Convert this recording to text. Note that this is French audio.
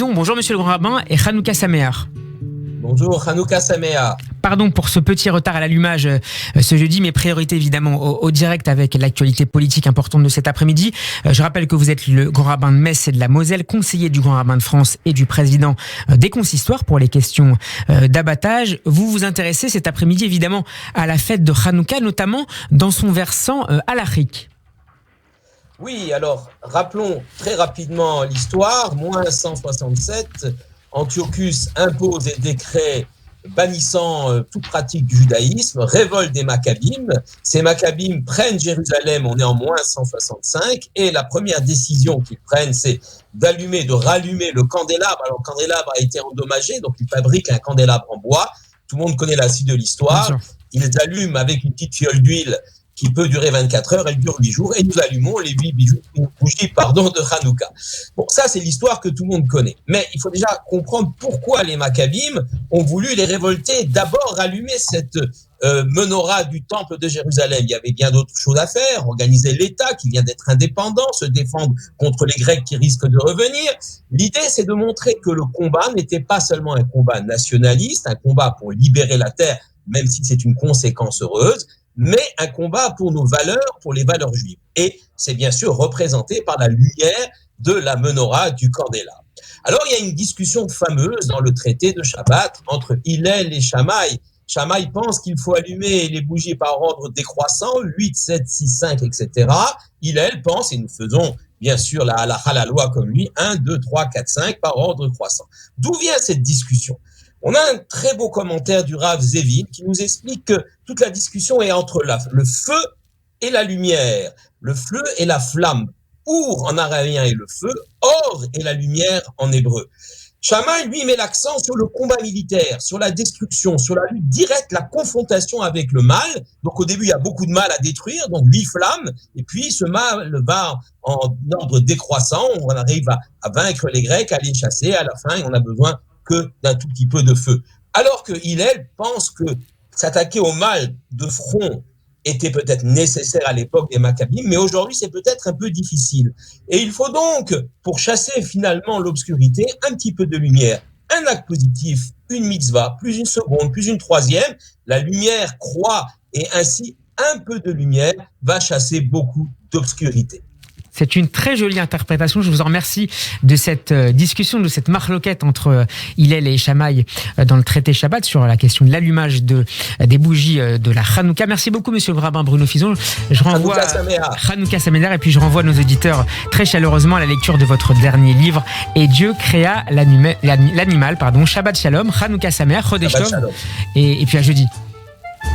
Fison. Bonjour Monsieur le Grand Rabbin et Hanouka Sameach. Bonjour, Hanouka Sameach. Pardon pour ce petit retard à l'allumage ce jeudi, mais priorité évidemment au direct avec l'actualité politique importante de cet après-midi. Je rappelle que vous êtes le grand rabbin de Metz et de la Moselle, conseiller du grand rabbin de France et du président des consistoires pour les questions d'abattage. Vous vous intéressez cet après-midi évidemment à la fête de Hanouka, notamment dans son versant halachique. Oui, alors rappelons très rapidement l'histoire. Moins 167, Antiochus impose des décrets bannissant toute pratique du judaïsme, révolte des Maccabim. Ces Maccabim prennent Jérusalem, on est en moins 165, et la première décision qu'ils prennent, c'est de rallumer le candélabre. Alors le candélabre a été endommagé, donc ils fabriquent un candélabre en bois. Tout le monde connaît la suite de l'histoire. Ils allument avec une petite fiole d'huile qui peut durer 24 heures, elle dure 8 jours, et nous allumons les 8 bougies de Hanouka. Bon, ça, c'est l'histoire que tout le monde connaît. Mais il faut déjà comprendre pourquoi les Maccabim ont voulu les révolter. D'abord, rallumer cette menorah du temple de Jérusalem. Il y avait bien d'autres choses à faire, organiser l'État qui vient d'être indépendant, se défendre contre les Grecs qui risquent de revenir. L'idée, c'est de montrer que le combat n'était pas seulement un combat nationaliste, un combat pour libérer la terre, même si c'est une conséquence heureuse, mais un combat pour nos valeurs, pour les valeurs juives. Et c'est bien sûr représenté par la lumière de la menorah du candélabre. Alors, il y a une discussion fameuse dans le traité de Shabbat entre Hillel et Shammai. Shammai pense qu'il faut allumer les bougies par ordre décroissant, 8, 7, 6, 5, etc. Hillel pense, et nous faisons bien sûr la halakha, la loi comme lui, 1, 2, 3, 4, 5 par ordre croissant. D'où vient cette discussion ? On a un très beau commentaire du Rav Zevin qui nous explique que toute la discussion est entre le feu et la lumière, le feu et la flamme. Our en araméen est le feu, or est la lumière en hébreu. Shammai, lui, met l'accent sur le combat militaire, sur la destruction, sur la lutte directe, la confrontation avec le mal. Donc au début, il y a beaucoup de mal à détruire, donc 8 flammes, et puis ce mal va en ordre décroissant, on arrive à vaincre les Grecs, à les chasser, à la fin, on a besoin que d'un tout petit peu de feu. Alors que Hillel pense que s'attaquer au mal de front était peut-être nécessaire à l'époque des Maccabim, mais aujourd'hui c'est peut-être un peu difficile. Et il faut donc, pour chasser finalement l'obscurité, un petit peu de lumière. Un acte positif, une mitzvah, plus une seconde, plus une troisième, la lumière croît et ainsi un peu de lumière va chasser beaucoup d'obscurité. C'est une très jolie interprétation. Je vous en remercie de cette discussion, de cette marloquette entre Hillel et Shammai dans le traité Shabbat sur la question de l'allumage des bougies de la Hanouka. Merci beaucoup, monsieur le rabbin Bruno Fison. Je renvoie Hanouka Sameach et puis je renvoie nos auditeurs très chaleureusement à la lecture de votre dernier livre Et Dieu créa l'animal. Shabbat Shalom, Hanouka Sameach, Chodesh Tov et puis à jeudi.